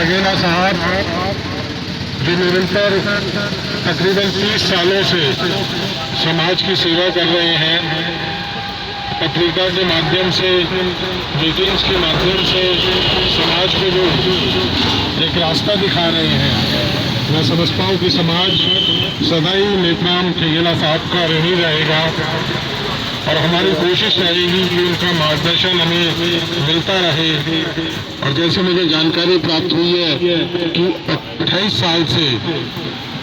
खगेला साहब जो निरंतर तकरीबन 30 सालों से समाज की सेवा कर रहे हैं, पत्रिका के माध्यम से, मीटिंग्स के माध्यम से समाज को जो एक रास्ता दिखा रहे हैं, मैं समझता हूँ कि समाज सदा ही नेतराम खगेला साहब का ऋणी रहेगा और हमारी कोशिश रहेगी कि उनका मार्गदर्शन हमें मिलता रहे। और जैसे मुझे जानकारी प्राप्त हुई है कि 28 साल से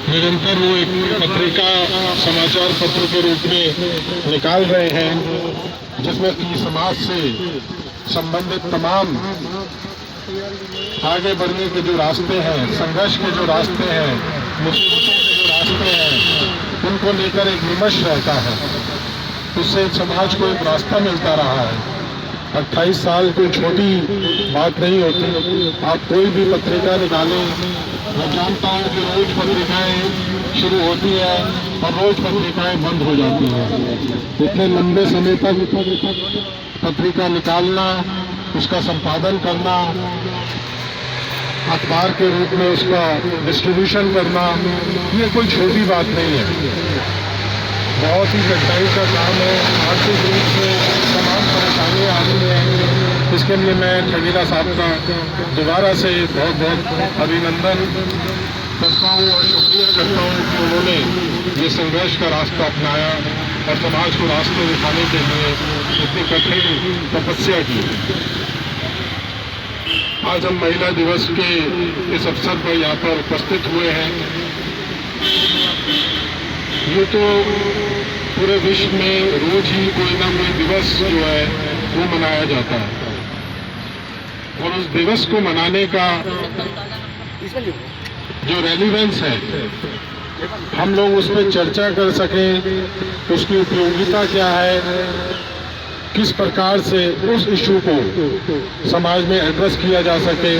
निरंतर वो एक पत्रिका समाचार पत्र के रूप में निकाल रहे हैं, जिसमें कि समाज से संबंधित तमाम आगे बढ़ने के जो रास्ते हैं, संघर्ष के जो रास्ते हैं, मुसीबतों के जो रास्ते हैं, उनको लेकर एक विमर्श रहता है। उससे समाज को एक रास्ता मिलता रहा है। 28 साल कोई छोटी बात नहीं होती। आप कोई भी पत्रिका निकालें, मैं जानता हूँ कि रोज पत्रिकाएं शुरू होती है और रोज पत्रिकाएं बंद हो जाती हैं। इतने लंबे समय तक पत्रिका निकालना, उसका संपादन करना, अखबार के रूप में उसका डिस्ट्रीब्यूशन करना, ये कोई छोटी बात नहीं है। बहुत ही कठिनाई का काम है। आर्थिक रूप से तमाम परेशानियाँ आ रही हैं। इसके लिए मैं खगेला साहब का दोबारा से बहुत बहुत अभिनंदन करता हूँ और शुक्रिया करता हूँ कि उन्होंने ये संघर्ष का रास्ता अपनाया और समाज को रास्ते दिखाने के लिए इतनी कठिन तपस्या की। आज हम महिला दिवस के इस अवसर पर यहाँ पर उपस्थित हुए हैं। ये तो पूरे विश्व में रोज ही कोई ना कोई दिवस जो है वो मनाया जाता है और उस दिवस को मनाने का जो रेलिवेंस है, हम लोग उस पर चर्चा कर सकें, उसकी उपयोगिता क्या है, किस प्रकार से उस इशू को समाज में एड्रेस किया जा सके,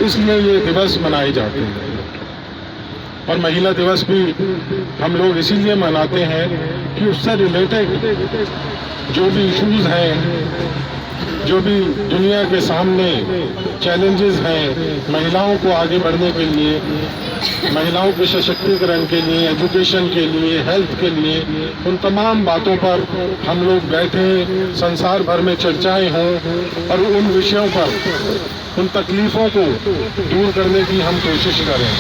इसलिए ये दिवस मनाए जाते हैं। और महिला दिवस भी हम लोग इसीलिए मनाते हैं कि उससे रिलेटेड जो भी इश्यूज हैं, जो भी दुनिया के सामने चैलेंजेस हैं, महिलाओं को आगे बढ़ने के लिए, महिलाओं के सशक्तिकरण के लिए, एजुकेशन के लिए, हेल्थ के लिए, उन तमाम बातों पर हम लोग बैठे, संसार भर में चर्चाएं हों और उन विषयों पर, उन तकलीफ़ों को दूर करने की हम कोशिश करें।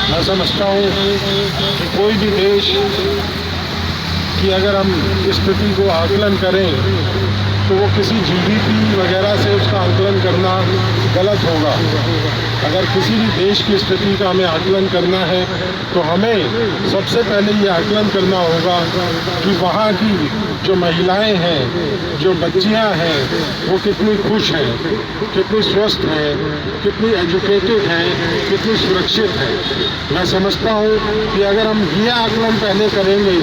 मैं समझता हूँ कि कोई भी देश की अगर हम स्थिति को आकलन करें तो वो किसी जीडीपी वगैरह से उसका आकलन करना गलत होगा। अगर किसी भी देश की स्थिति का हमें आकलन करना है तो हमें सबसे पहले ये आकलन करना होगा कि वहाँ की जो महिलाएं हैं, जो बच्चियाँ हैं, वो कितनी खुश हैं, कितनी स्वस्थ हैं, कितनी एजुकेटेड हैं, कितनी सुरक्षित हैं। मैं समझता हूँ कि अगर हम ये आकलन पहले करेंगे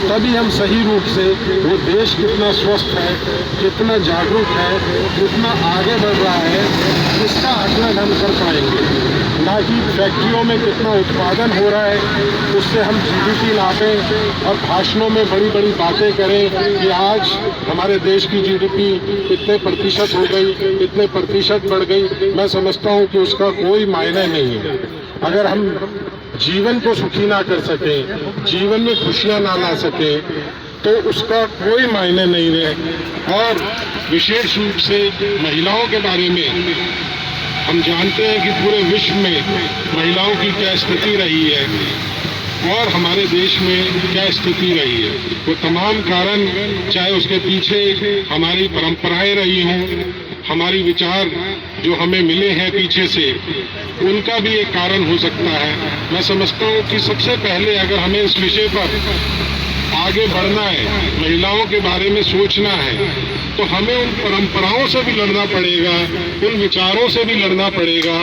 तभी हम सही रूप से वो देश कितना स्वस्थ है, कितना जागरूक है, कितना आगे बढ़ रहा है, इसका आकलन हम कर पाएंगे। ना कि फैक्ट्रियों में कितना उत्पादन हो रहा है उससे हम जीडीपी नापें और भाषणों में बड़ी बड़ी बातें करें कि आज हमारे देश की जीडीपी इतने प्रतिशत हो गई, इतने प्रतिशत बढ़ गई। मैं समझता हूँ कि उसका कोई मायने नहीं है। अगर हम जीवन को सुखी ना कर सके, जीवन में खुशियाँ ना ला सके, तो उसका कोई मायने नहीं रहे। और विशेष रूप से महिलाओं के बारे में हम जानते हैं कि पूरे विश्व में महिलाओं की क्या स्थिति रही है और हमारे देश में क्या स्थिति रही है। वो तमाम कारण, चाहे उसके पीछे हमारी परंपराएं रही हों, हमारी विचार जो हमें मिले हैं पीछे से, उनका भी एक कारण हो सकता है। मैं समझता हूँ कि सबसे पहले अगर हमें इस विषय पर आगे बढ़ना है, महिलाओं के बारे में सोचना है, तो हमें उन परंपराओं से भी लड़ना पड़ेगा, उन विचारों से भी लड़ना पड़ेगा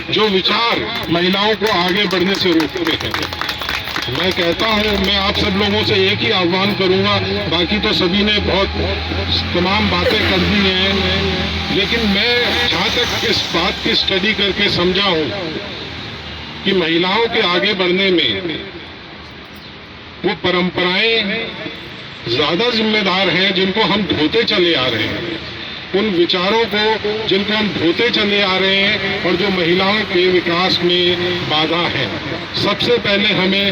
जो विचार महिलाओं को आगे बढ़ने से रोकते हैं। मैं कहता हूँ, मैं आप सब लोगों से एक ही आह्वान करूँगा, बाकी तो सभी ने बहुत तमाम बातें कर दी हैं, लेकिन मैं जहाँ तक इस बात की स्टडी करके समझा हूँ कि महिलाओं के आगे बढ़ने में वो परंपराएं ज्यादा जिम्मेदार हैं जिनको हम ढोते चले आ रहे हैं। उन विचारों को जिनको हम ढोते चले आ रहे हैं और जो महिलाओं के विकास में बाधा है। सबसे पहले हमें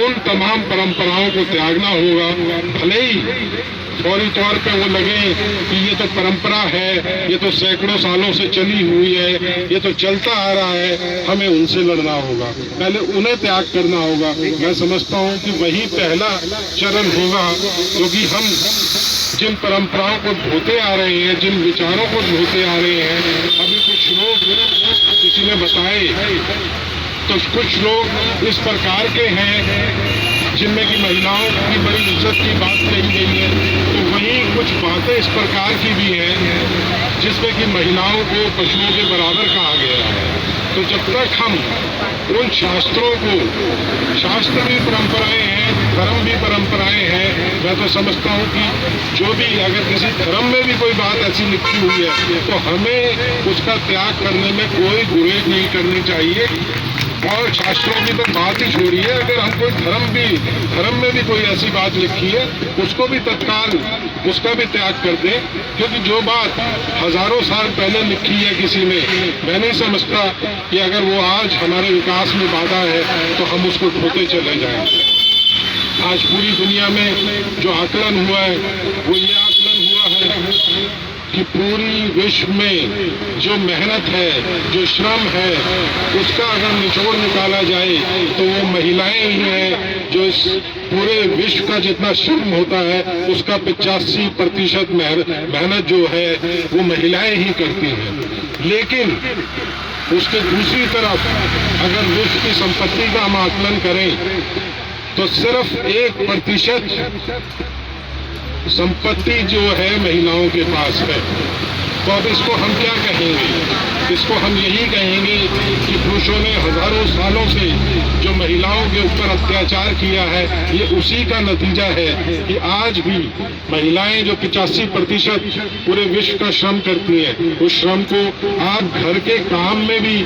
उन तमाम परंपराओं को त्यागना होगा, भले ही फौरी तौर पे वो लगे कि ये तो परंपरा है, ये तो सैकड़ों सालों से चली हुई है, ये तो चलता आ रहा है, हमें उनसे लड़ना होगा, पहले उन्हें त्याग करना होगा। मैं समझता हूँ कि वही पहला चरण होगा, क्योंकि हम जिन परंपराओं को ढोते आ रहे हैं, जिन विचारों को ढोते आ रहे हैं, अभी कुछ लोग किसी ने बताए तो कुछ लोग इस प्रकार के हैं जिनमें कि महिलाओं की बड़ी इज्जत की बात कही गई है, तो वहीं कुछ बातें इस प्रकार की भी हैं जिसमें कि महिलाओं को पशुओं के बराबर कहा गया है। तो जब तक हम उन शास्त्रों को, शास्त्र भी परंपराएं हैं, धर्म भी परंपराएं हैं, मैं तो समझता हूँ कि जो भी अगर किसी धर्म में भी कोई बात ऐसी लिखी हुई है तो हमें उसका त्याग करने में कोई गुरेज नहीं करनी चाहिए। और शास्त्रों की तो बात ही छोड़िए, अगर हम कोई धर्म में भी कोई ऐसी बात लिखी है उसको भी तत्काल उसका भी त्याग कर दें, क्योंकि जो बात हजारों साल पहले लिखी है किसी ने, मैं नहीं समझता कि अगर वो आज हमारे विकास में बाधा है तो हम उसको ढोते चले जाएंगे। आज पूरी दुनिया में जो आकलन हुआ है वो ये आकलन हुआ है कि पूरी विश्व में जो मेहनत है, जो श्रम है, उसका अगर निचोड़ निकाला जाए तो वो महिलाएं ही हैं जो इस पूरे विश्व का जितना श्रम होता है उसका 85% मेहनत जो है वो महिलाएं ही करती हैं। लेकिन उसके दूसरी तरफ अगर विश्व की संपत्ति का हम आकलन करें तो सिर्फ 1% संपत्ति जो है महिलाओं के पास है। तो अब इसको हम क्या कहेंगे? इसको हम यही कहेंगे कि पुरुषों ने हजारों सालों से जो महिलाओं के ऊपर अत्याचार किया है, ये उसी का नतीजा है कि आज भी महिलाएं जो 85% पूरे विश्व का श्रम करती हैं, उस श्रम को आप घर के काम में भी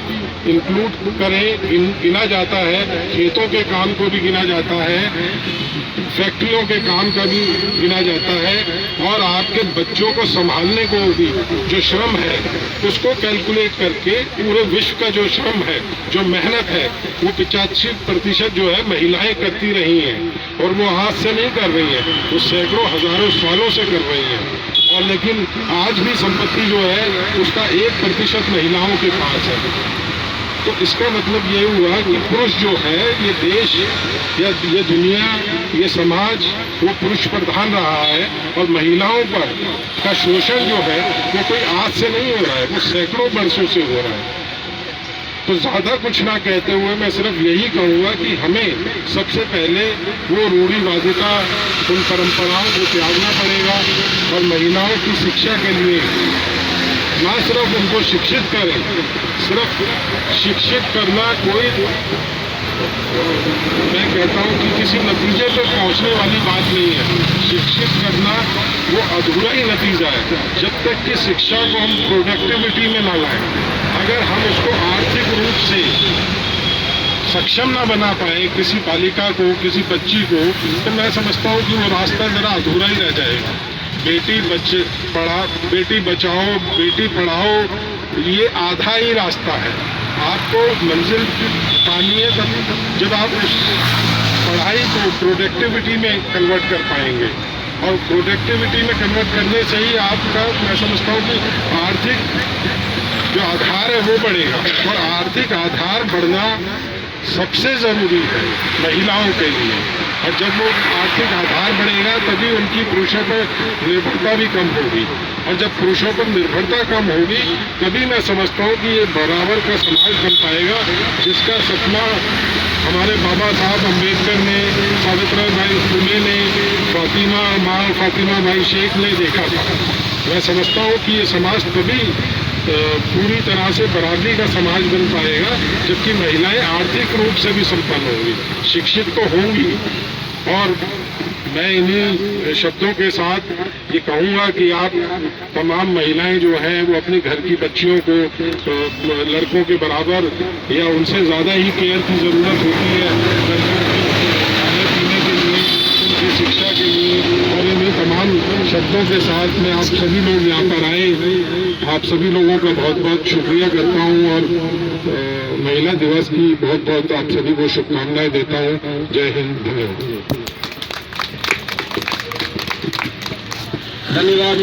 इंक्लूड करें, गिना जाता है, खेतों के काम को भी गिना जाता है, फैक्ट्रियों के काम का भी गिना जाता है, और आपके बच्चों को संभालने को भी जो श्रम है उसको कैलकुलेट करके पूरे विश्व का जो श्रम है, जो मेहनत है, वो 85% जो है महिलाएं करती रही हैं। और वो हाथ से नहीं कर रही है, वो सैकड़ों हजारों सालों से कर रही है। और लेकिन आज भी संपत्ति जो है उसका 1% महिलाओं के पास है। तो इसका मतलब ये हुआ कि पुरुष जो है, ये देश या ये दुनिया, ये समाज वो पुरुष प्रधान रहा है, और महिलाओं पर का शोषण जो है वो कोई आज से नहीं हो रहा है, वो सैकड़ों वर्षों से हो रहा है। तो ज़्यादा कुछ ना कहते हुए मैं सिर्फ यही कहूँगा कि हमें सबसे पहले वो रूढ़िवादिता, उन परंपराओं को त्यागना पड़ेगा, और महिलाओं की शिक्षा के लिए ना सिर्फ उनको शिक्षित करें, सिर्फ शिक्षित करना कोई, मैं कहता हूँ कि किसी नतीजे पर पहुँचने वाली बात नहीं है। शिक्षित करना वो अधूरा ही नतीजा है, जब तक कि शिक्षा को हम प्रोडक्टिविटी में ना लाएं। अगर हम उसको आर्थिक रूप से सक्षम ना बना पाए किसी बालिका को, किसी बच्ची को, तो मैं समझता हूँ कि वो रास्ता जरा अधूरा ही रह जाएगा। बेटी बचाओ, बेटी पढ़ाओ, ये आधा ही रास्ता है। आपको मंजिल पानी है तब जब आप उस पढ़ाई को प्रोडक्टिविटी में कन्वर्ट कर पाएंगे, और प्रोडक्टिविटी में कन्वर्ट करने से ही आपका, मैं समझता हूँ कि आर्थिक जो आधार है वो बढ़ेगा। और आर्थिक आधार बढ़ना सबसे ज़रूरी है महिलाओं के लिए। और जब वो आर्थिक आधार बढ़ेगा तभी उनकी पुरुषों पर निर्भरता भी कम होगी, और जब पुरुषों पर निर्भरता कम होगी तभी मैं समझता हूँ कि ये बराबर का समाज बन पाएगा, जिसका सपना हमारे बाबा साहब अम्बेडकर ने, सावित्रीबाई फुले ने, फातिमा भाई शेख ने देखा था। मैं समझता हूँ कि ये समाज तभी पूरी तरह से बराबरी का समाज बन पाएगा जबकि महिलाएं आर्थिक रूप से भी संपन्न होंगी, शिक्षित तो होंगी। और मैं इन्हीं शब्दों के साथ ये कहूँगा कि आप तमाम महिलाएं जो हैं वो अपनी घर की बच्चियों को लड़कों के बराबर या उनसे ज़्यादा ही केयर की ज़रूरत होती है। लड़कों को खाने पीने के लिए अच्छी शिक्षा के लिए। और इन्हीं तमाम शब्दों के साथ मैं आप सभी लोग यहाँ पर आए, आप सभी लोगों का बहुत बहुत शुक्रिया करता हूँ और महिला दिवस की बहुत बहुत आप सभी को शुभकामनाएं देता हूँ। जय हिंद, धन्यवाद। धन्यवाद।